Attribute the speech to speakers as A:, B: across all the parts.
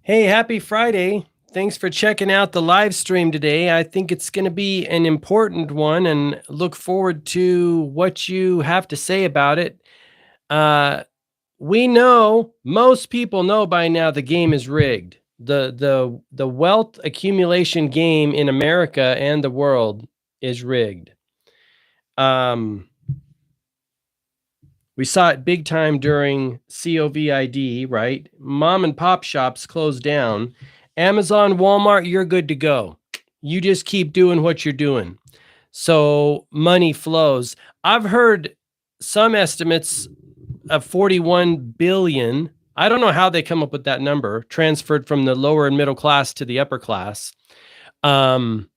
A: Hey, happy Friday. Thanks for checking out the live stream today. I think it's going to be an important one and look forward to what you have to say about it. Uh, we know, most people know by now, the game is rigged. The wealth accumulation game in America and the world is rigged. We saw it big time during COVID, right? Mom and pop shops closed down. Amazon, Walmart, you're good to go. You just keep doing what you're doing. So money flows. I've heard some estimates of 41 billion. I don't know how they come up with that number, transferred from the lower and middle class to the upper class. We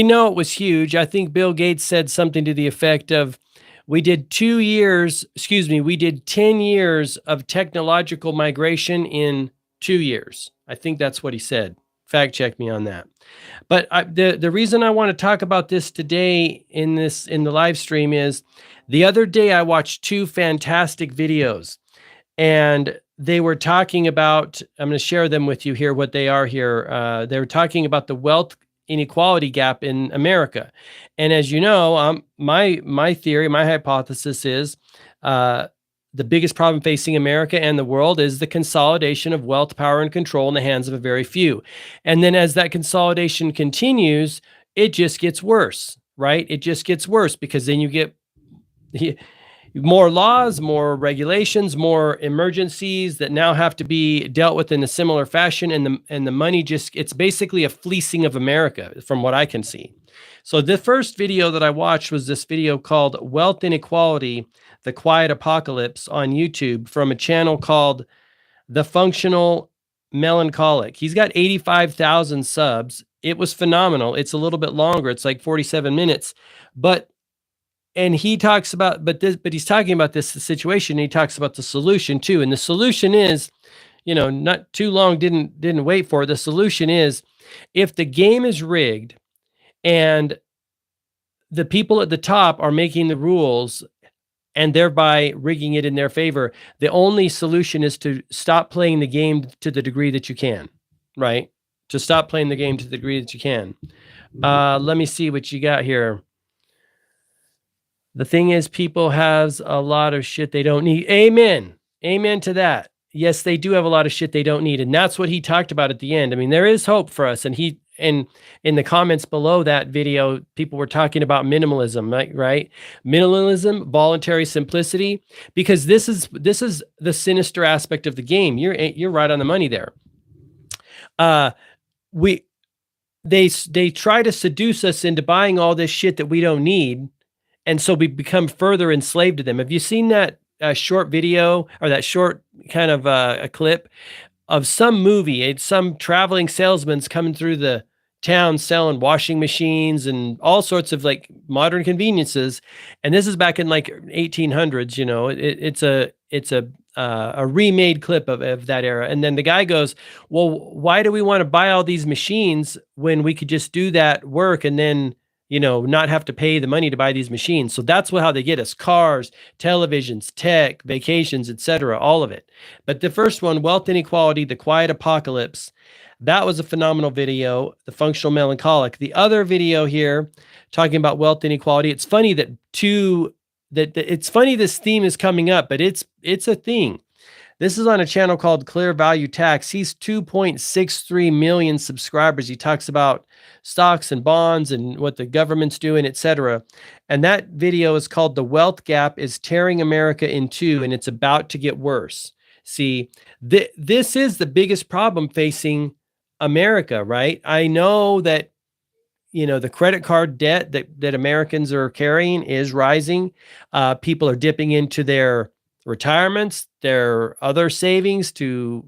A: know it was huge. I think Bill Gates said something to the effect of, we did 10 years of technological migration in 2 years. I think that's what he said. Fact check me on that. But the reason I want to talk about this today in the live stream is, the other day I watched two fantastic videos, and they were talking about, I'm going to share them with you here, what they are here. They were talking about the wealth inequality gap in America. And as you know, my theory, my hypothesis is, the biggest problem facing America and the world is the consolidation of wealth, power, and control in the hands of a very few. And then as that consolidation continues, it just gets worse, right? It just gets worse, because then you get more laws, more regulations, more emergencies that now have to be dealt with in a similar fashion. And the money it's basically a fleecing of America from what I can see. So the first video that I watched was this video called Wealth Inequality, The Quiet Apocalypse on YouTube, from a channel called The Functional Melancholic. He's got 85,000 subs. It was phenomenal. It's a little bit longer. It's like 47 minutes, and he talks about, but he's talking about this situation. And he talks about the solution too. And the solution is, not too long, didn't wait for it. The solution is, if the game is rigged and the people at the top are making the rules and thereby rigging it in their favor, the only solution is to stop playing the game to the degree that you can, right? To stop playing the game to the degree that you can. Let me see what you got here. The thing is, people has a lot of shit they don't need. Amen. Amen to that. Yes, they do have a lot of shit they don't need. And that's what he talked about at the end. I mean, there is hope for us. And in the comments below that video, people were talking about minimalism, right? Minimalism, voluntary simplicity, because this is the sinister aspect of the game. You're right on the money there. They try to seduce us into buying all this shit that we don't need. And so we become further enslaved to them. Have you seen that short video, or that short kind of a clip of some movie? It's some traveling salesman's coming through the town selling washing machines and all sorts of like modern conveniences. And this is back in like 1800s. It's a remade clip of that era. And then the guy goes, well, why do we want to buy all these machines when we could just do that work and then not have to pay the money to buy these machines? So that's how they get us: cars, televisions, tech, vacations, etc., all of it. But the first one, Wealth Inequality, The Quiet Apocalypse, that was a phenomenal video. The Functional Melancholic. The other video here talking about wealth inequality. It's funny that it's funny this theme is coming up, but it's a thing. This is on a channel called Clear Value Tax. He's 2.63 million subscribers. He talks about stocks and bonds and what the government's doing, etc. And that video is called The Wealth Gap is Tearing America in Two, and it's about to get worse. See, this is the biggest problem facing America, right? I know that, the credit card debt that Americans are carrying is rising. People are dipping into their retirements, their other savings to,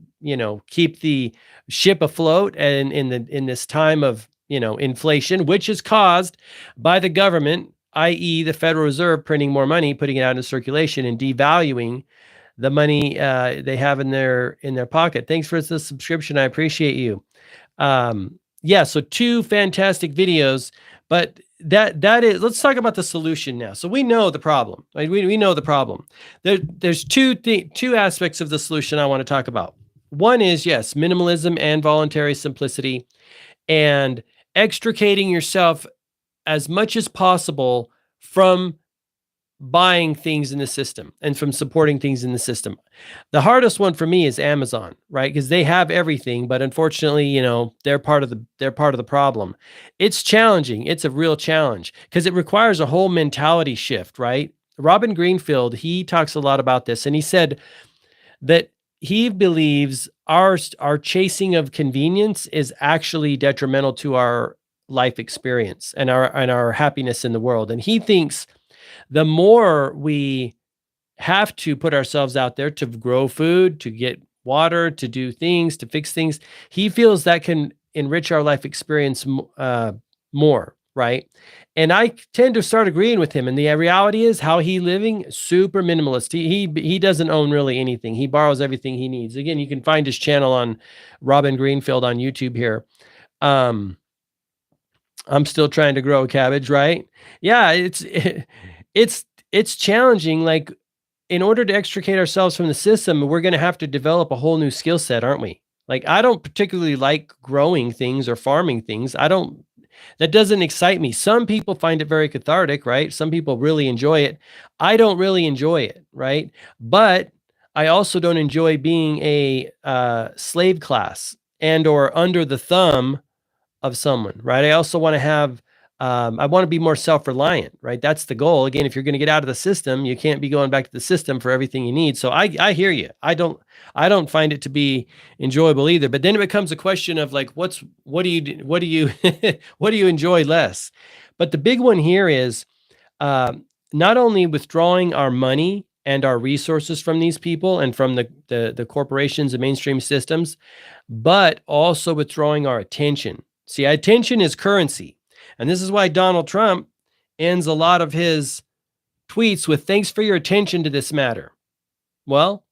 A: keep the ship afloat, and in this time of, inflation, which is caused by the government, i.e. the Federal Reserve printing more money, putting it out into circulation, and devaluing the money they have in their pocket. Thanks for the subscription. I appreciate you. So two fantastic videos, but that is, let's talk about the solution now. So we know the problem, right? We know the problem. There's two aspects of the solution I want to talk about. one is, yes, minimalism and voluntary simplicity, and extricating yourself as much as possible from buying things in the system and from supporting things in the system. The hardest one for me is Amazon, right? Because they have everything, but unfortunately, they're part of the problem. It's challenging. It's a real challenge because it requires a whole mentality shift, right? Robin Greenfield, he talks a lot about this, and he said that he believes our chasing of convenience is actually detrimental to our life experience and our happiness in the world. And he thinks the more we have to put ourselves out there to grow food, to get water, to do things, to fix things, he feels that can enrich our life experience more, right? And I tend to start agreeing with him. And the reality is, how he living super minimalist. He doesn't own really anything. He borrows everything he needs. Again, you can find his channel on Robin Greenfield on YouTube here. I'm still trying to grow a cabbage, right? Yeah, it's it's challenging. Like, in order to extricate ourselves from the system, we're going to have to develop a whole new skill set, aren't we? Like, I don't particularly like growing things or farming things. I don't, that doesn't excite me. Some people find it very cathartic, right? Some people really enjoy it. I don't really enjoy it, right? But I also don't enjoy being a slave class and or under the thumb of someone, right? I also want to have, I want to be more self-reliant, right? That's the goal. Again, if you're going to get out of the system, you can't be going back to the system for everything you need. So I hear you. I don't find it to be enjoyable either. But then it becomes a question of like, what do you, what do you, what do you enjoy less? But the big one here is not only withdrawing our money and our resources from these people and from the corporations and mainstream systems, but also withdrawing our attention. See, attention is currency. And this is why Donald Trump ends a lot of his tweets with "thanks for your attention to this matter." Well,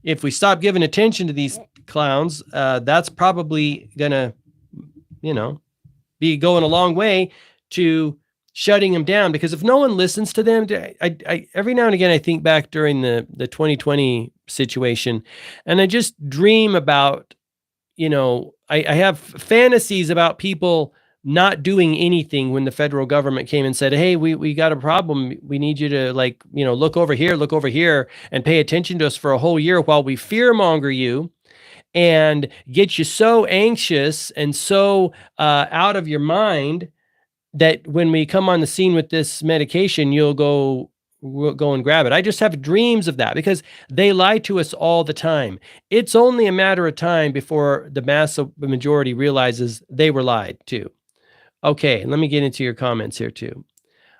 A: if we stop giving attention to these clowns, that's probably gonna, be going a long way to shutting them down. Because if no one listens to them, I every now and again I think back during the 2020 situation, and I just dream about, I have fantasies about people not doing anything when the federal government came and said, "Hey, we got a problem. We need you to look over here and pay attention to us for a whole year while we fearmonger you and get you so anxious and so out of your mind that when we come on the scene with this medication, we'll go and grab it." I just have dreams of that because they lie to us all the time. It's only a matter of time before the majority realizes they were lied to. Okay, let me get into your comments here too.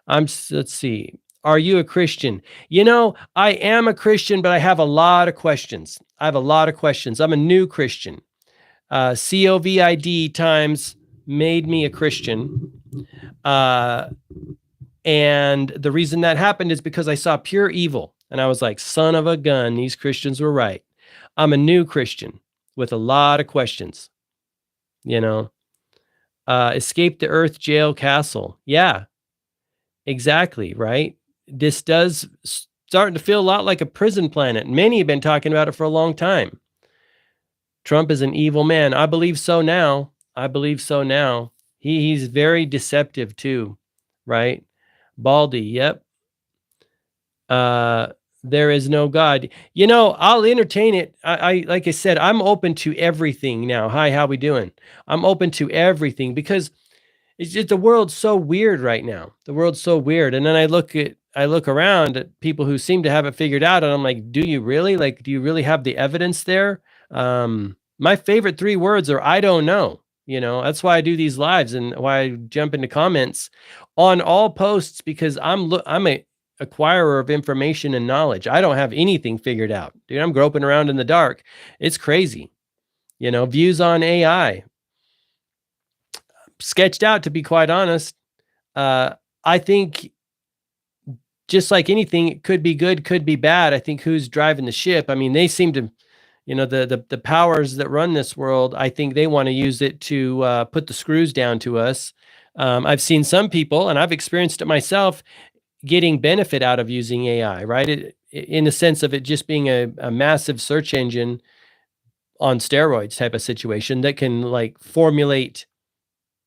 A: Let's see. Are you a Christian? I am a Christian, but I have a lot of questions. I'm a new Christian. COVID times made me a Christian. And the reason that happened is because I saw pure evil. And I was like, son of a gun, these Christians were right. I'm a new Christian with a lot of questions. Escape the earth, jail, castle. Yeah, exactly, right? This does starting to feel a lot like a prison planet. Many have been talking about it for a long time. Trump is an evil man. I believe so now. He's very deceptive too, right? Baldy, yep. There is no God. I'll entertain it. I like I said, I'm open to everything now. Hi, how we doing? I'm open to everything because it's just the world's so weird right now. The world's so weird. And then I look around at people who seem to have it figured out, and I'm like, do you really? Like, do you really have the evidence there? My favorite 3 words are "I don't know." That's why I do these lives and why I jump into comments on all posts, because I'm a acquirer of information and knowledge. I don't have anything figured out, dude. I'm groping around in the dark. It's crazy. Views on AI. Sketched out, to be quite honest. I think just like anything, it could be good, could be bad. I think who's driving the ship. I mean, they seem to, the powers that run this world, I think they want to use it to put the screws down to us. I've seen some people, and I've experienced it myself, getting benefit out of using AI, right? In the sense of it just being a massive search engine on steroids type of situation that can like formulate,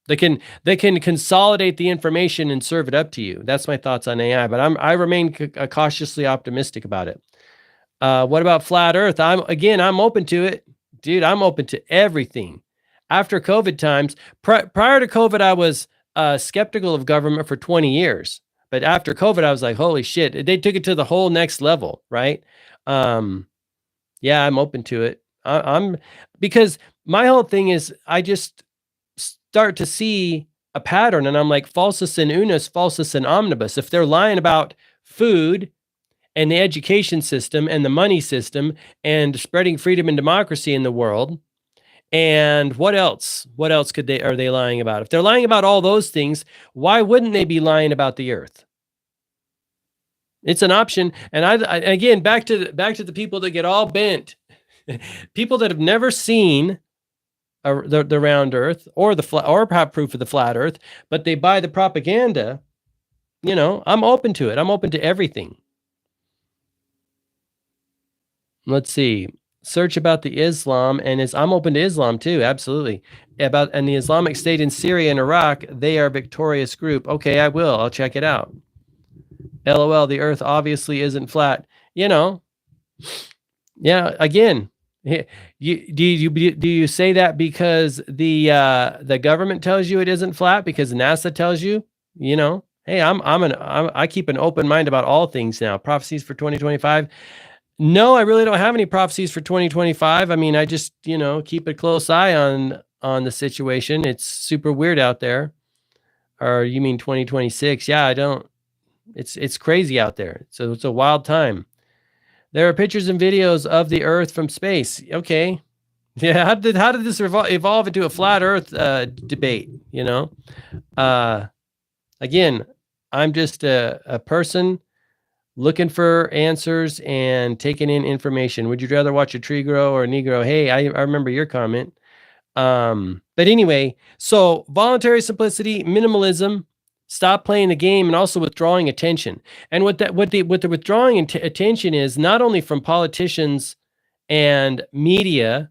A: they can consolidate the information and serve it up to you. That's my thoughts on AI, but I remain cautiously optimistic about it. What about flat Earth? I'm open to it, dude. I'm open to everything. After COVID times, prior to COVID, I was skeptical of government for 20 years, but after COVID, I was like, holy shit, they took it to the whole next level, right? Um, yeah, I'm open to it. I'm because my whole thing is I just start to see a pattern, and I'm like, falsus in unus, falsus in omnibus. If they're lying about food and the education system and the money system and spreading freedom and democracy in the world, and what else? What else are they lying about? If they're lying about all those things, why wouldn't they be lying about the earth? It's an option. And again, back to the people that get all bent, people that have never seen the round earth or the flat, or have proof of the flat earth, but they buy the propaganda. I'm open to it. I'm open to everything. Let's see. Search about the Islam, and I'm open to Islam too. Absolutely. And the Islamic State in Syria and Iraq, they are a victorious group. Okay, I will. I'll check it out. LOL, the earth obviously isn't flat. Yeah, again, do you say that because the government tells you it isn't flat, because NASA tells you, hey, I keep an open mind about all things now. Prophecies for 2025. No, I really don't have any prophecies for 2025. I mean, I just, keep a close eye on the situation. It's super weird out there. Or you mean 2026? Yeah, I don't. It's crazy out there. So it's a wild time. There are pictures and videos of the Earth from space. Okay. Yeah, how did this evolve into a flat Earth debate, Again, I'm just a person looking for answers and taking in information. Would you rather watch a tree grow or a Negro? Hey, I remember your comment. But anyway, so voluntary simplicity, minimalism, stop playing the game, and also withdrawing attention. And what the withdrawing attention is, not only from politicians and media,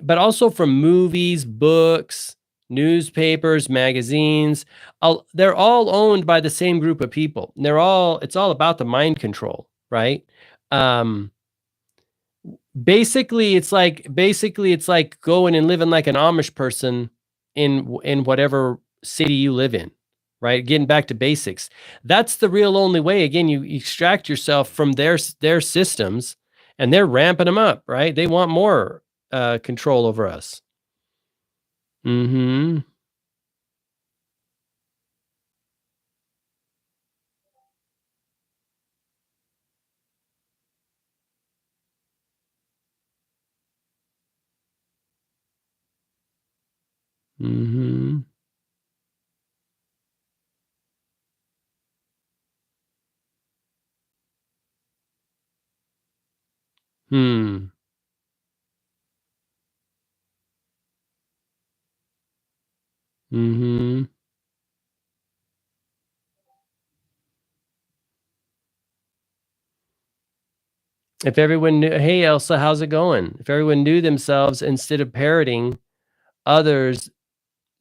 A: but also from movies, books, newspapers, magazines. They're all owned by the same group of people. It's all about the mind control, right? Basically it's like going and living like an Amish person in whatever city you live in, right? Getting back to basics. That's the real only way. Again, you extract yourself from their systems, and they're ramping them up, right? They want more control over us. Mm-hmm. Mm-hmm. Hmm. Mm-hmm. If everyone knew, hey Elsa, how's it going? If everyone knew themselves instead of parroting others,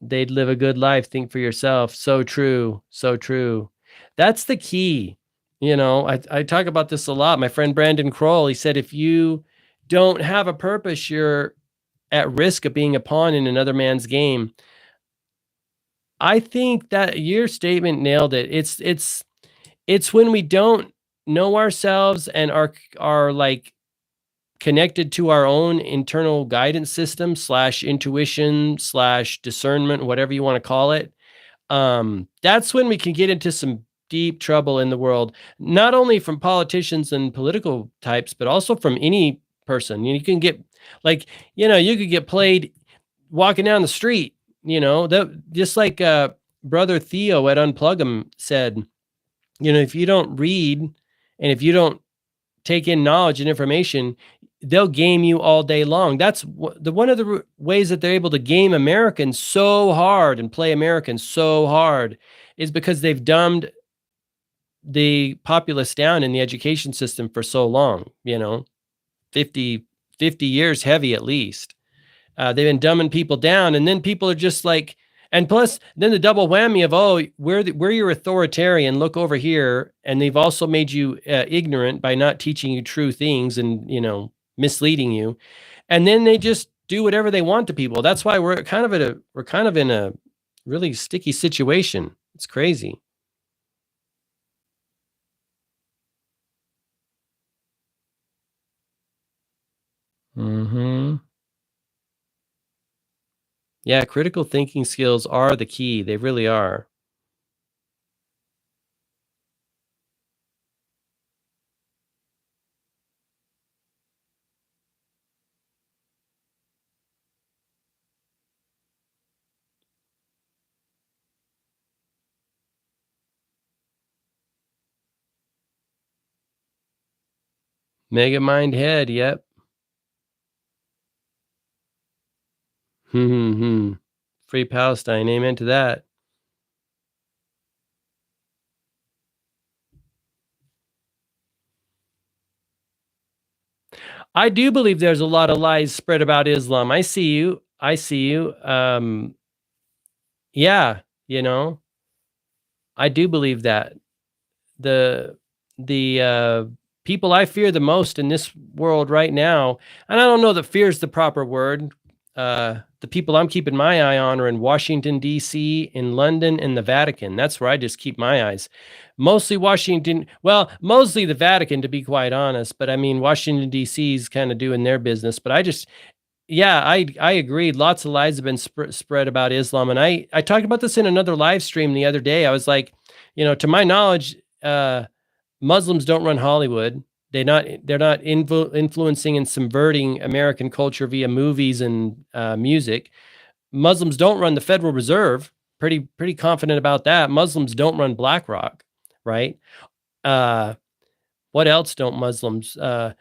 A: they'd live a good life. Think for yourself. So true. So true. That's the key. I talk about this a lot. My friend Brandon Kroll, he said, if you don't have a purpose, you're at risk of being a pawn in another man's game. I think that your statement nailed it. It's when we don't know ourselves and are like connected to our own internal guidance system / intuition / discernment, whatever you want to call it. That's when we can get into some deep trouble in the world, not only from politicians and political types, but also from any person. You can get you could get played walking down the street, that just like brother Theo at Unplug 'em said, if you don't read and if you don't take in knowledge and information, they'll game you all day long. That's one of the ways that they're able to game Americans so hard and play Americans so hard is because they've dumbed the populace down in the education system for so long, 50, 50 years heavy at least. They've been dumbing people down, and then people are just like, and plus, then the double whammy of, oh, we're your authoritarian. Look over here, and they've also made you ignorant by not teaching you true things and misleading you, and then they just do whatever they want to people. That's why we're kind of in a really sticky situation. It's crazy. Hmm. Yeah, critical thinking skills are the key. They really are. Mega mind head. Yep. Hmm. Free Palestine. Amen to that. I do believe there's a lot of lies spread about Islam. I see you. I see you. Yeah, you know, I do believe that. The the people I fear the most in this world right now, and I don't know that fear is the proper word. The people I'm keeping my eye on are in Washington D.C., in London, and the Vatican. That's where I just keep my eyes. Mostly Washington. Well, mostly the Vatican, to be quite honest. But I mean, Washington D.C. is kind of doing their business. But I just, yeah, I agree. Lots of lies have been spread about Islam, and I talked about this in another live stream the other day. I was like, to my knowledge, Muslims don't run Hollywood. They're not influencing and subverting American culture via movies and music. Muslims don't run the Federal Reserve. Pretty confident about that. Muslims don't run BlackRock, right? Uh, what else don't Muslims? To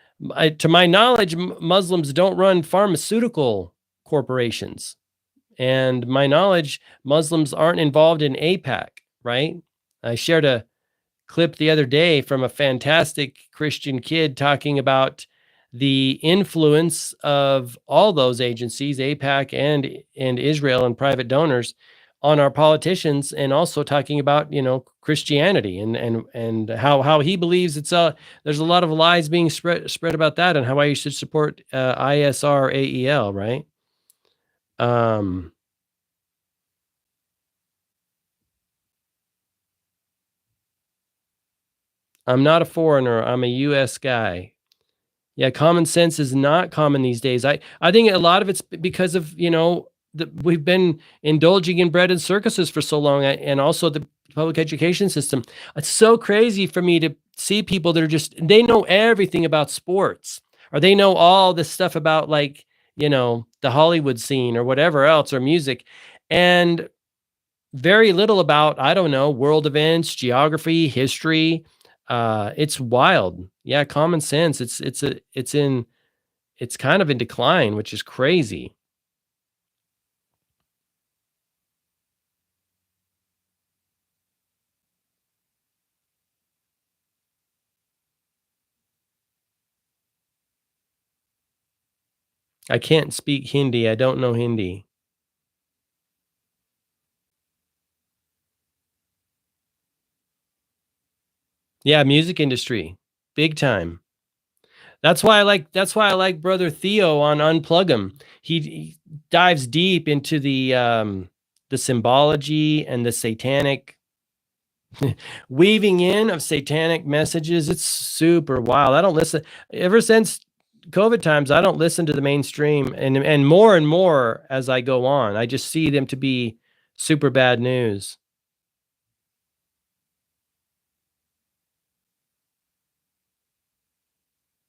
A: my knowledge, Muslims don't run pharmaceutical corporations, and my knowledge, Muslims aren't involved in APAC, right? I shared a clip the other day from a fantastic Christian kid talking about the influence of all those agencies, APAC and Israel and private donors, on our politicians, and also talking about Christianity and how he believes there's a lot of lies being spread about that, and how I should support ISRAEL, right? Um, I'm not a foreigner. I'm a U.S. guy. Yeah, common sense is not common these days. I think a lot of it's because of, we've been indulging in bread and circuses for so long, and also the public education system. It's so crazy for me to see people that are they know everything about sports, or they know all this stuff about, like, the Hollywood scene or whatever else, or music, and very little about, I don't know, world events, geography, history. It's wild. Yeah, common sense. It's kind of in decline, which is crazy. I can't speak Hindi. I don't know Hindi. Yeah, music industry, big time. That's why I like brother Theo on Unplug Him. He dives deep into the symbology and the satanic weaving in of satanic messages. It's super wild. I don't listen ever since COVID times. I don't listen to the mainstream, and more as I go on. I just see them to be super bad news.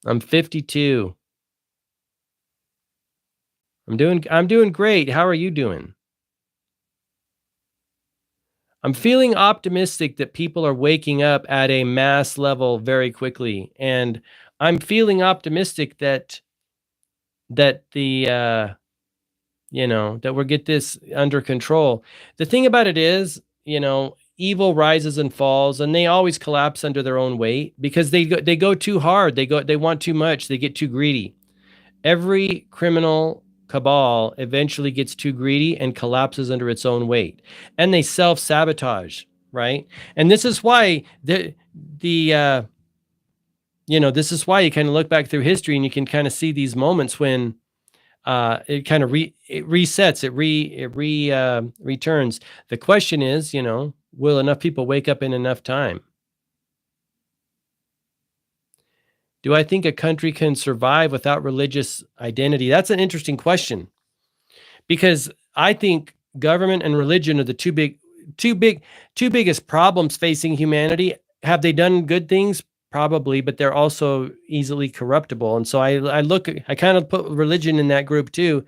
A: I'm 52. I'm doing great. How are you doing? I'm feeling optimistic that people are waking up at a mass level very quickly, and I'm feeling optimistic that that we'll get this under control. The thing about it is, evil rises and falls, and they always collapse under their own weight because they go too hard. They want too much. They get too greedy. Every criminal cabal eventually gets too greedy and collapses under its own weight, and they self-sabotage, right? And this is why the this is why you kind of look back through history and you can kind of see these moments when it kind of it resets, returns. The question is, will enough people wake up in enough time? Do I think a country can survive without religious identity? That's an interesting question, because I think government and religion are the two biggest problems facing humanity. Have they done good things? Probably, but they're also easily corruptible. And so I kind of put religion in that group too,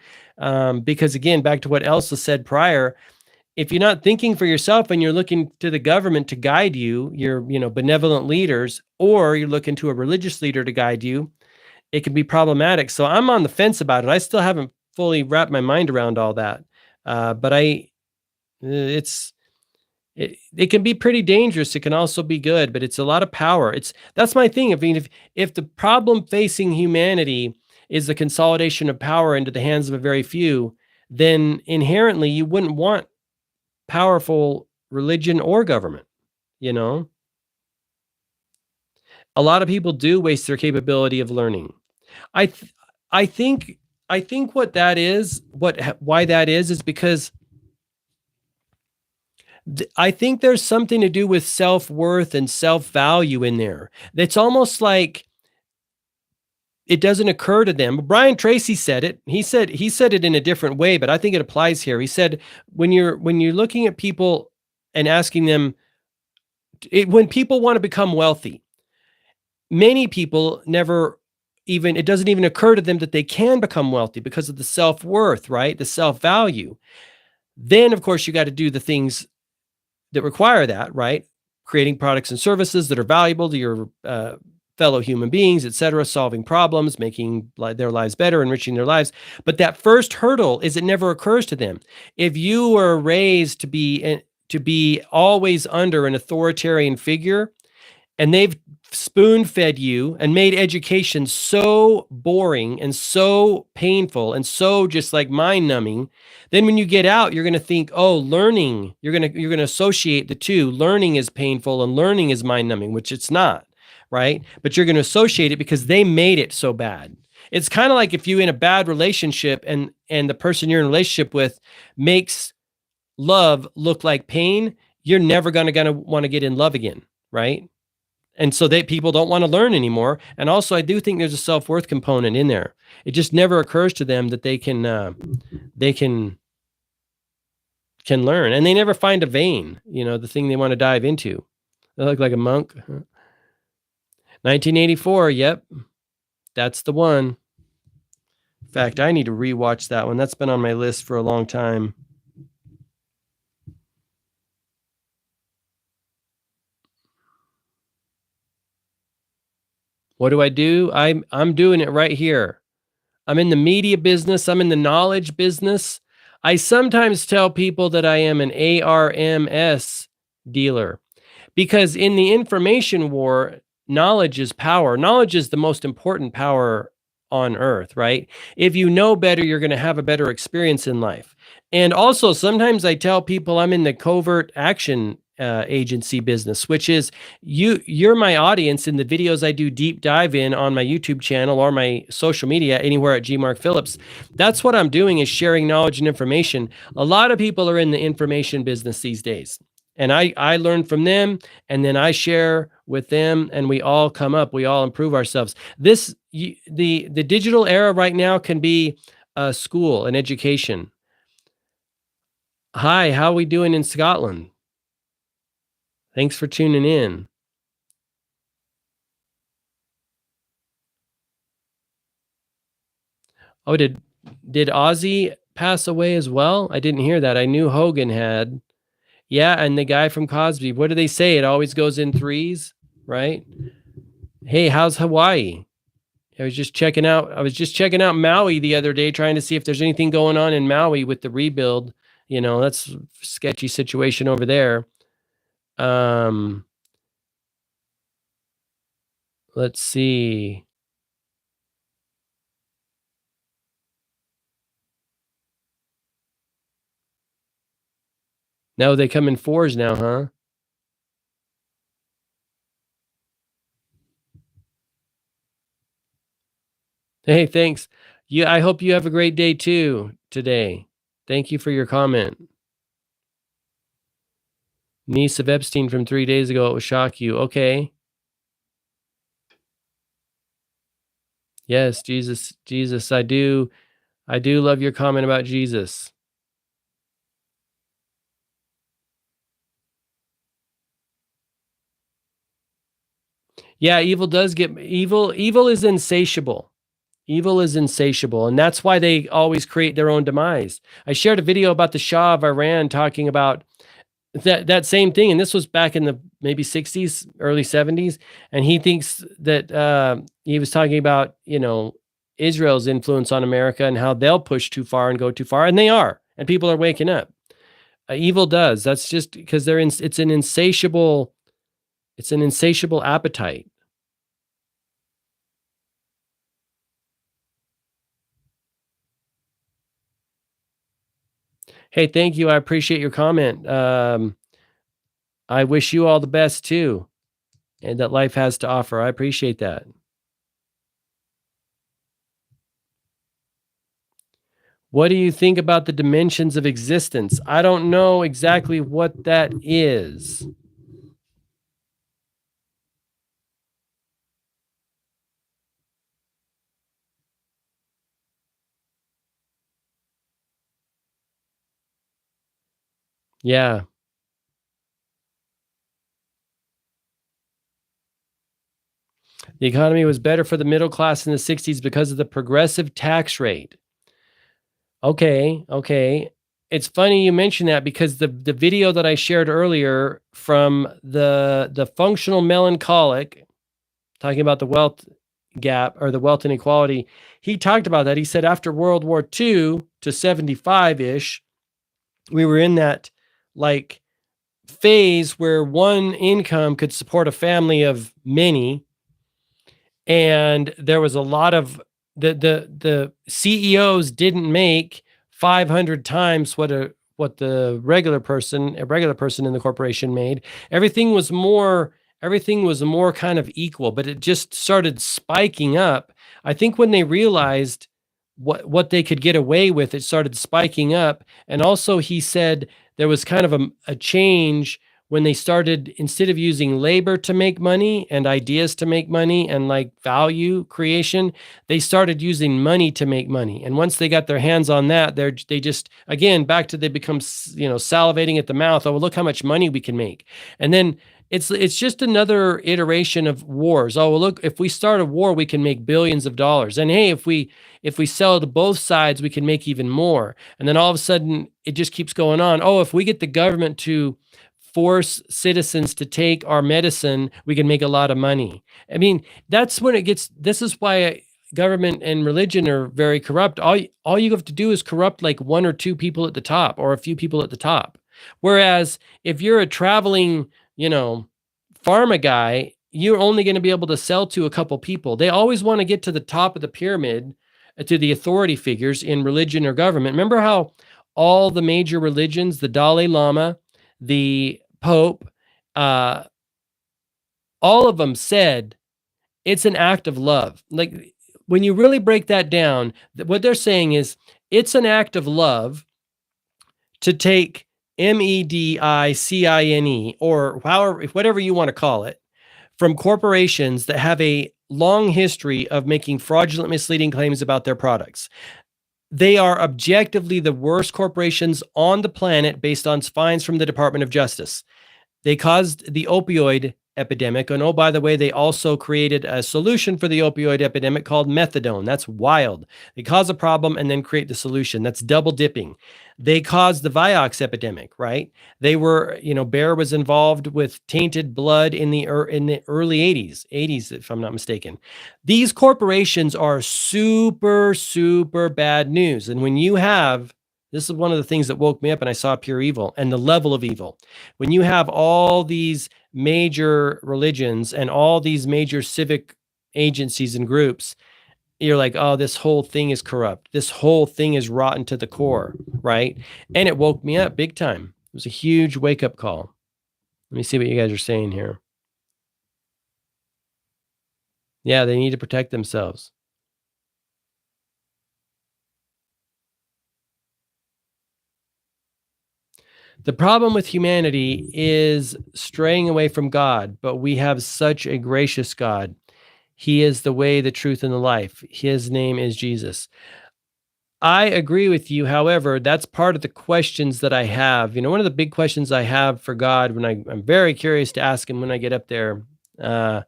A: because again, back to what Elsa said prior, if you're not thinking for yourself and you're looking to the government to guide you, your benevolent leaders, or you're looking to a religious leader to guide you, it can be problematic. So I'm on the fence about it. I still haven't fully wrapped my mind around all that. But it can be pretty dangerous. It can also be good, but it's a lot of power. That's my thing. I mean, if the problem facing humanity is the consolidation of power into the hands of a very few, then inherently you wouldn't want powerful religion or government, you know? A lot of people do waste their capability of learning. I th- I think what that is, why that is because I think there's something to do with self-worth and self-value in there. It's almost like it doesn't occur to them. Brian Tracy said it. He said it in a different way, but I think it applies here. He said when you're looking at people and asking them when people want to become wealthy, many people never even it doesn't even occur to them that they can become wealthy because of the self-worth, right? The self-value. Then of course you got to do the things that require that, right? Creating products and services that are valuable to your fellow human beings, et cetera, solving problems, making their lives better, enriching their lives. But that first hurdle is it never occurs to them. If you were raised to be always under an authoritarian figure, and they've spoon fed you and made education so boring and so painful and so just like mind numbing, then when you get out, you're going to think, oh, learning, you're going to associate the two. Learning is painful and learning is mind numbing, which it's not, right? But you're going to associate it because they made it so bad. It's kind of like if you're in a bad relationship and the person you're in a relationship with makes love look like pain, you're never going to want to get in love again, right? And so people don't want to learn anymore. And also, I do think there's a self-worth component in there. It just never occurs to them that they can learn, and they never find a vein, the thing they want to dive into. They look like a monk. 1984. Yep. That's the one. In fact, I need to rewatch that one. That's been on my list for a long time. What do I do? I'm doing it right here. I'm in the media business. I'm in the knowledge business. I sometimes tell people that I am an ARMS dealer because in the information war, knowledge is power. Knowledge is the most important power on earth, right? If you know better, you're going to have a better experience in life. And also, sometimes I tell people I'm in the covert action agency business, which is you're my audience in the videos I do deep dive in on my YouTube channel or my social media, anywhere at G Mark Phillips. That's what I'm doing, is sharing knowledge and information. A lot of people are in the information business these days. And I learn from them, and then I share with them, and we all come up, we all improve ourselves. The digital era right now can be a school, an education. Hi, how are we doing in Scotland? Thanks for tuning in. Oh, did Ozzy pass away as well? I didn't hear that. I knew Hogan had. Yeah, and the guy from Cosby. What do they say? It always goes in threes, right? Hey, how's Hawaii? I was just checking out Maui the other day, trying to see if there's anything going on in Maui with the rebuild. That's a sketchy situation over there. Um, let's see. No, they come in fours now, huh? Hey, thanks. Yeah, I hope you have a great day too today. Thank you for your comment. Niece of Epstein from 3 days ago, it will shock you. Okay. Yes, Jesus, Jesus, I do love your comment about Jesus. Yeah, evil is insatiable. Evil is insatiable, and that's why they always create their own demise. I shared a video about the Shah of Iran talking about that same thing, and this was back in the maybe 60s, early 70s, and he thinks that, he was talking about, Israel's influence on America and how they'll push too far and go too far, and they are, and people are waking up. Evil does. That's just because it's an insatiable appetite. Hey, thank you. I appreciate your comment. I wish you all the best too, and that life has to offer. I appreciate that. What do you think about the dimensions of existence? I don't know exactly what that is. Yeah. The economy was better for the middle class in the 60s because of the progressive tax rate. Okay, okay. It's funny you mention that because the video that I shared earlier from the functional melancholic talking about the wealth gap or the wealth inequality, he talked about that. He said after World War II to 75-ish, we were in that like phase where one income could support a family of many, and there was a lot of the CEOs didn't make 500 times what a regular person in the corporation made. Everything was more kind of equal, but it just started spiking up. I think when they realized what they could get away with, it started spiking up. And also he said there was kind of a change when they started, instead of using labor to make money and ideas to make money and like value creation, they started using money to make money. And once they got their hands on that, they just, again, back to, they become salivating at the mouth. Oh, well, look how much money we can make. And then it's just another iteration of wars. Oh, well, look, if we start a war, we can make billions of dollars. And hey, if we sell to both sides, we can make even more. And then all of a sudden it just keeps going on. Oh, if we get the government to force citizens to take our medicine, we can make a lot of money. I mean, this is why government and religion are very corrupt. All you have to do is corrupt like one or two people at the top or a few people at the top. Whereas if you're a traveling, pharma guy, you're only going to be able to sell to a couple people. They always want to get to the top of the pyramid, to the authority figures in religion or government. Remember how all the major religions, the Dalai Lama, the Pope, uh, all of them said it's an act of love. Like when you really break that down, what they're saying is it's an act of love to take medicine, or however, whatever you want to call it, from corporations that have a long history of making fraudulent, misleading claims about their products. They are objectively the worst corporations on the planet based on fines from the Department of Justice. They caused the opioid epidemic. And oh, by the way, they also created a solution for the opioid epidemic called methadone. That's wild. They cause a problem and then create the solution. That's double dipping. They caused the Vioxx epidemic, right? They were, Bayer was involved with tainted blood in the early 80s, if I'm not mistaken. These corporations are super, super bad news. And when you have, this is one of the things that woke me up and I saw pure evil and the level of evil. When you have all these major religions and all these major civic agencies and groups, you're like, oh, this whole thing is corrupt. This whole thing is rotten to the core, right? And it woke me up big time. It was a huge wake up call. Let me see what you guys are saying here. Yeah, they need to protect themselves. The problem with humanity is straying away from God, but we have such a gracious God. He is the way, the truth, and the life. His name is Jesus. I agree with you. However, that's part of the questions that I have. One of the big questions I have for God when I'm very curious to ask him when I get up there, uh,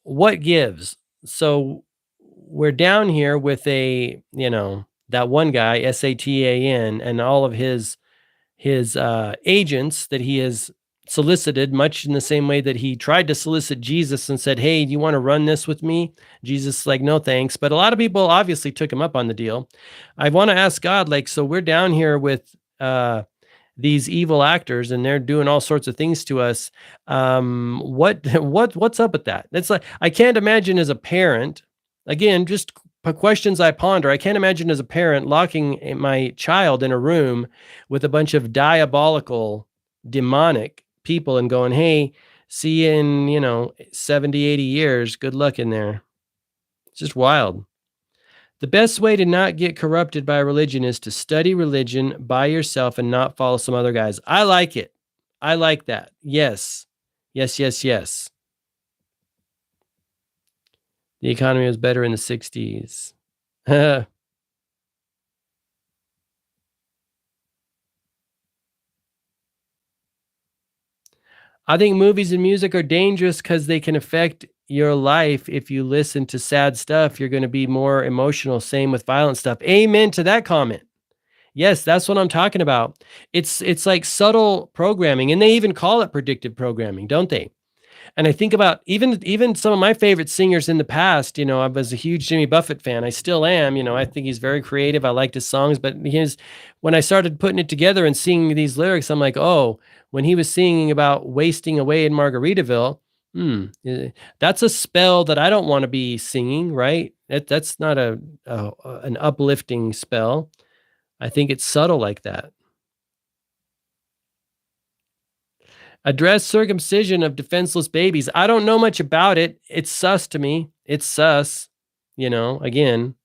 A: what gives? So we're down here with that one guy, Satan, and all of his agents that he has solicited, much in the same way that he tried to solicit Jesus and said, "Hey, do you want to run this with me?" Jesus is like, "No, thanks." But a lot of people obviously took him up on the deal. I want to ask God, like, so we're down here with these evil actors and they're doing all sorts of things to us. What's up with that? It's like I can't imagine as a parent, again, just questions I ponder. I can't imagine as a parent locking my child in a room with a bunch of diabolical, demonic people and going, "Hey, see you in, 70, 80 years. Good luck in there." It's just wild. The best way to not get corrupted by religion is to study religion by yourself and not follow some other guys. I like it. I like that. Yes. Yes, yes, yes. The economy was better in the 60s. I think movies and music are dangerous because they can affect your life. If you listen to sad stuff, you're going to be more emotional. Same with violent stuff. Amen to that comment. Yes, that's what I'm talking about. It's like subtle programming, and they even call it predictive programming, don't they? And I think about even some of my favorite singers in the past. I was a huge Jimmy Buffett fan. I still am. I think he's very creative. I liked his songs, but when I started putting it together and singing these lyrics, I'm like, oh, when he was singing about wasting away in Margaritaville, that's a spell that I don't want to be singing, right? That's not an uplifting spell. I think it's subtle like that. Address circumcision of defenseless babies. I don't know much about it. It's sus to me. It's sus. Again,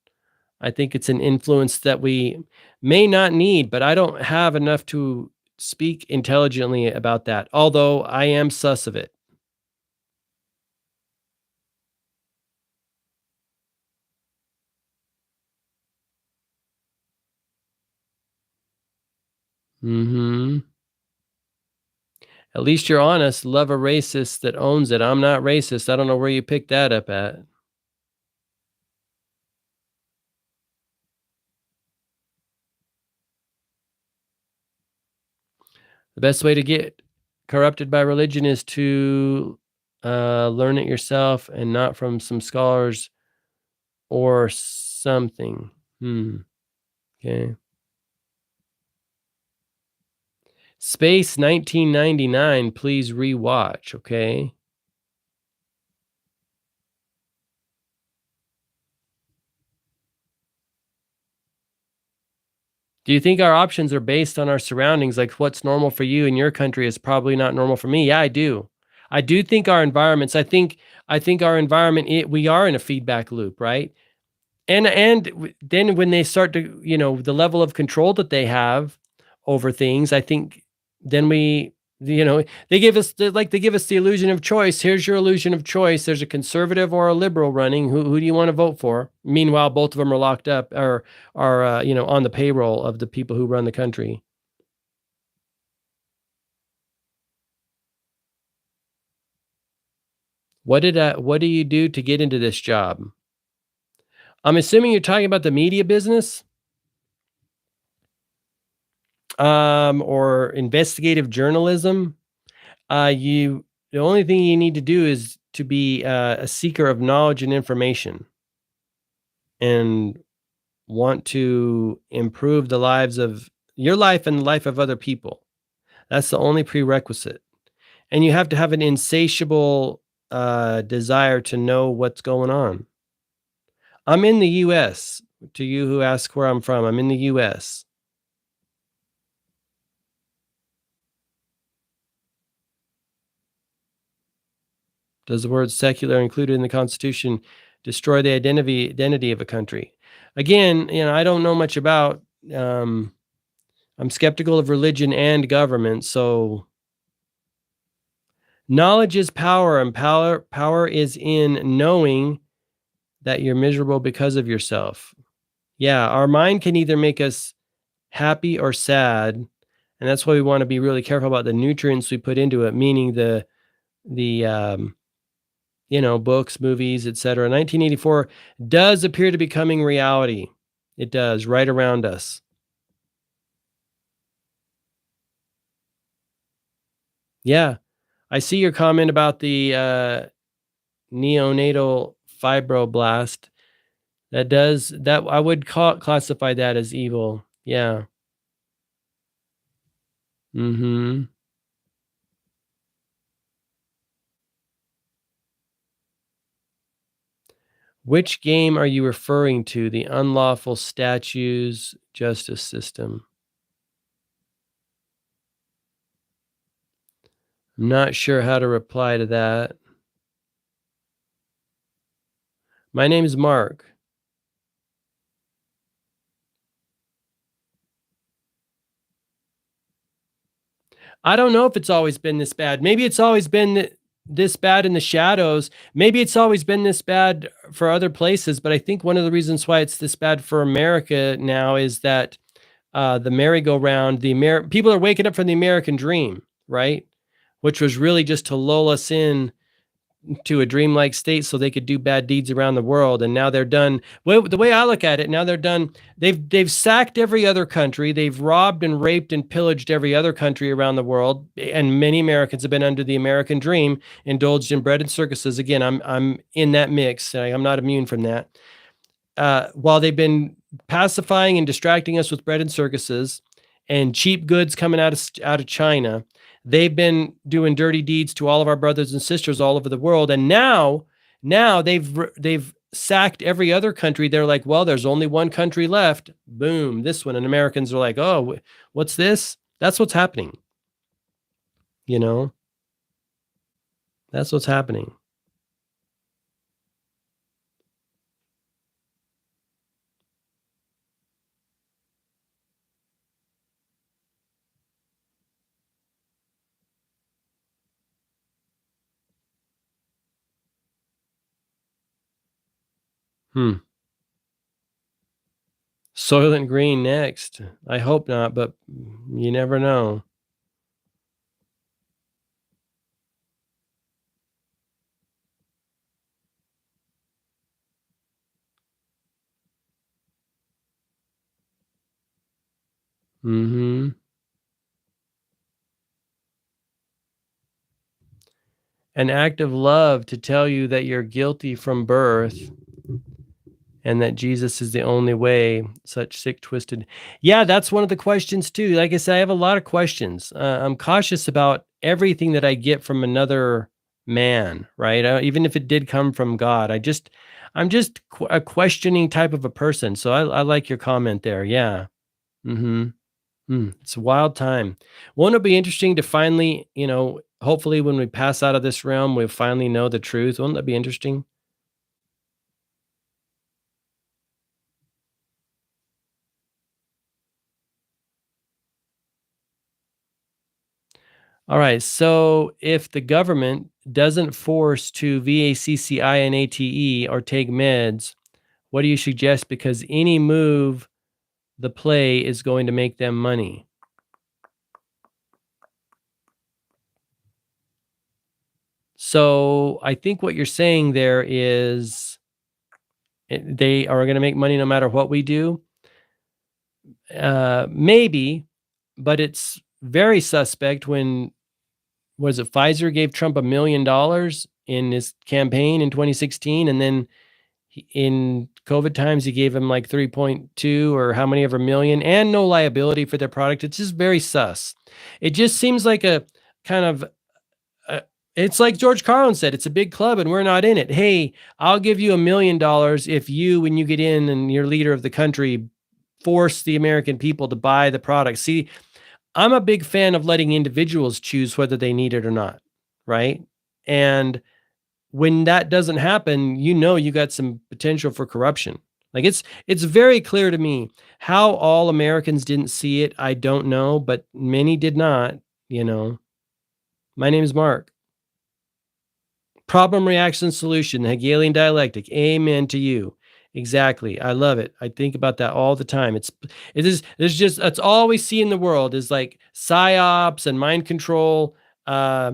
A: I think it's an influence that we may not need, but I don't have enough to speak intelligently about that, although I am sus of it. Hmm. At least you're honest. Love a racist that owns it. I'm not racist. I don't know where you picked that up at. The best way to get corrupted by religion is to learn it yourself and not from some scholars or something. Okay. Space 1999, please rewatch. Okay. Do you think our options are based on our surroundings? Like what's normal for you in your country is probably not normal for me. Yeah, I do. I do think our environments, I think our environment, we are in a feedback loop, right? And then when they start to, the level of control that they have over things, I think then they give us the illusion of choice. Here's your illusion of choice. There's a conservative or a liberal running. Who do you want to vote for? Meanwhile, both of them are locked up or are on the payroll of the people who run the country. What do you do to get into this job? I'm assuming you're talking about the media business, or investigative journalism. The only thing you need to do is to be a seeker of knowledge and information and want to improve the lives of your life and the life of other people. That's the only prerequisite. And you have to have an insatiable desire to know what's going on. I'm in the US. To you who ask where I'm from, I'm in the US. Does the word secular included in the Constitution destroy the identity of a country? Again, I don't know much about. Um, I'm skeptical of religion and government. So knowledge is power, and power is in knowing that you're miserable because of yourself. Yeah, our mind can either make us happy or sad, and that's why we want to be really careful about the nutrients we put into it, meaning the books, movies, etc. 1984 does appear to be becoming reality. It does, right around us. Yeah. I see your comment about the neonatal fibroblast. That I would classify that as evil. Yeah. Mhm. Which game are you referring to? The unlawful statues justice system. I'm not sure how to reply to that. My name's Mark. I don't know if it's always been this bad. Maybe it's always been this bad in the shadows. Maybe it's always been this bad for other places, but I think one of the reasons why it's this bad for America now is that the merry-go-round, people are waking up from the American dream, right? Which was really just to lull us in to a dreamlike state so they could do bad deeds around the world. And now they're done. Well, the way I look at it, now they're done. They've sacked every other country. They've robbed and raped and pillaged every other country around the world. And many Americans have been under the American dream, indulged in bread and circuses. Again, I'm in that mix. I'm not immune from that. While they've been pacifying and distracting us with bread and circuses and cheap goods coming out of China, they've been doing dirty deeds to all of our brothers and sisters all over the world. And now they've sacked every other country. They're like, well, there's only one country left. Boom, this one. And Americans are like, oh, what's this? That's what's happening. You know, that's what's happening. Hmm. Soylent Green next. I hope not, but you never know. Hmm. An act of love to tell you that you're guilty from birth and that Jesus is the only way. Such sick, twisted. Yeah, that's one of the questions too. Like I said, I have a lot of questions. I'm cautious about everything that I get from another man, right? Even if it did come from God, I'm just a questioning type of a person. So I like your comment there. Yeah. Mm-hmm. It's a wild time. Won't it be interesting to finally, hopefully when we pass out of this realm, we finally know the truth. Won't that be interesting? All right. So if the government doesn't force to VACCINATE or take meds, what do you suggest? Because any move the play is going to make them money. So I think what you're saying there is they are going to make money no matter what we do. Maybe, but it's very suspect when was it Pfizer gave Trump $1 million in his campaign in 2016, and then in COVID times he gave him like 3.2 or how many ever million, and no liability for their product. It's just very sus. It just seems like a kind of it's like George Carlin said, it's a big club and we're not in it. Hey, I'll give you $1 million if you, when you get in and you're leader of the country, force the American people to buy the product. See, I'm a big fan of letting individuals choose whether they need it or not, right? And when that doesn't happen, you know you got some potential for corruption. Like it's very clear to me how all Americans didn't see it. I don't know, but many did not, you know. My name is Mark. Problem, reaction, solution, the Hegelian dialectic. Amen to you. Exactly. I love it. I think about that all the time. It is there's just that's all we see in the world is like psyops and mind control, uh,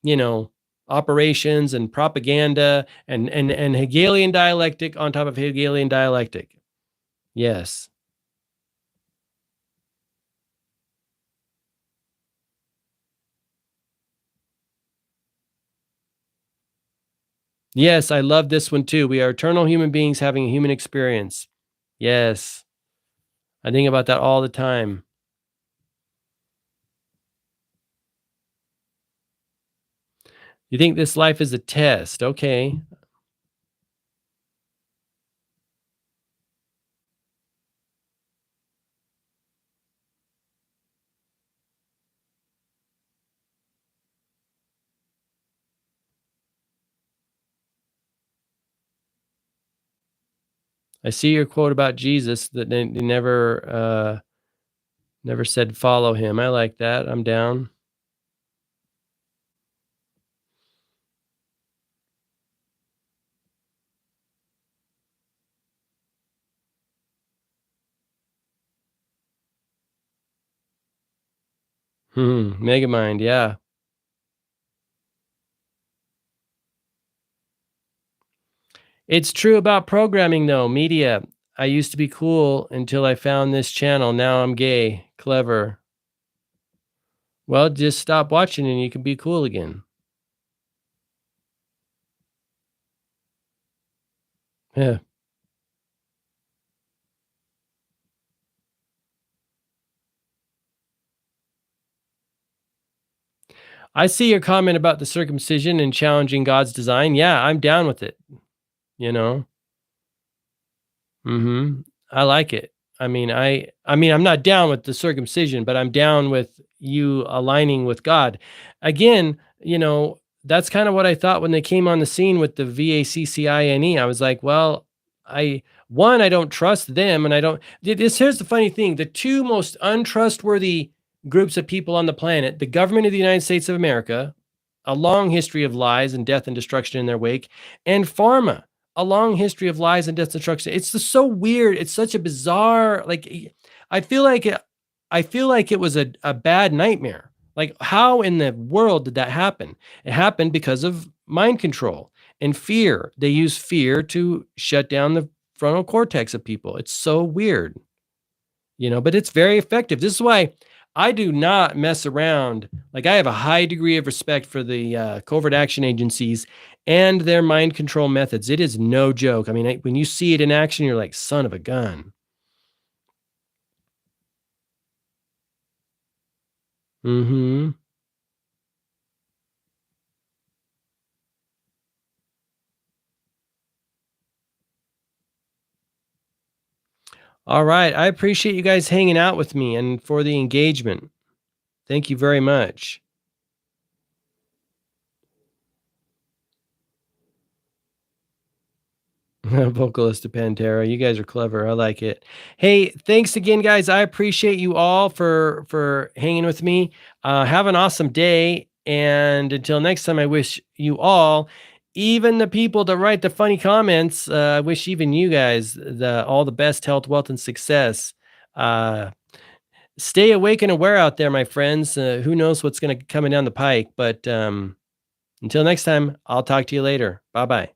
A: you know, operations and propaganda and Hegelian dialectic on top of Hegelian dialectic. Yes. Yes, I love this one too. We are eternal human beings having a human experience. Yes. I think about that all the time. You think this life is a test. Okay. I see your quote about Jesus that they never said follow him. I like that. I'm down. Megamind, yeah. It's true about programming though, media. I used to be cool until I found this channel. Now I'm gay. Clever. Well, just stop watching and you can be cool again. Yeah. I see your comment about the circumcision and challenging God's design. Yeah, I'm down with it, you know. Mhm. I like it. I mean, I'm not down with the circumcision, but I'm down with you aligning with God. Again, that's kind of what I thought when they came on the scene with the VACCINE. I was like, well, I don't trust them and I don't this here's the funny thing. The two most untrustworthy groups of people on the planet, the government of the United States of America, a long history of lies and death and destruction in their wake, and pharma, a long history of lies and death and destruction. It's just so weird. It's such a bizarre, I feel like I feel like it was a bad nightmare. Like, how in the world did that happen? It happened because of mind control and fear. They use fear to shut down the frontal cortex of people. It's so weird, but it's very effective. This is why I do not mess around. Like, I have a high degree of respect for the covert action agencies and their mind control methods. It is no joke. I mean, when you see it in action, you're like, son of a gun. Hmm. All right. I appreciate you guys hanging out with me and for the engagement. Thank you very much. Vocalist of Pantera. You guys are clever. I like it. Hey, thanks again, guys. I appreciate you all for hanging with me. Have an awesome day. And until next time, I wish you all, even the people that write the funny comments, I wish even you guys all the best health, wealth, and success. Uh, Stay awake and aware out there, my friends. Who knows what's going to coming down the pike? But until next time, I'll talk to you later. Bye bye.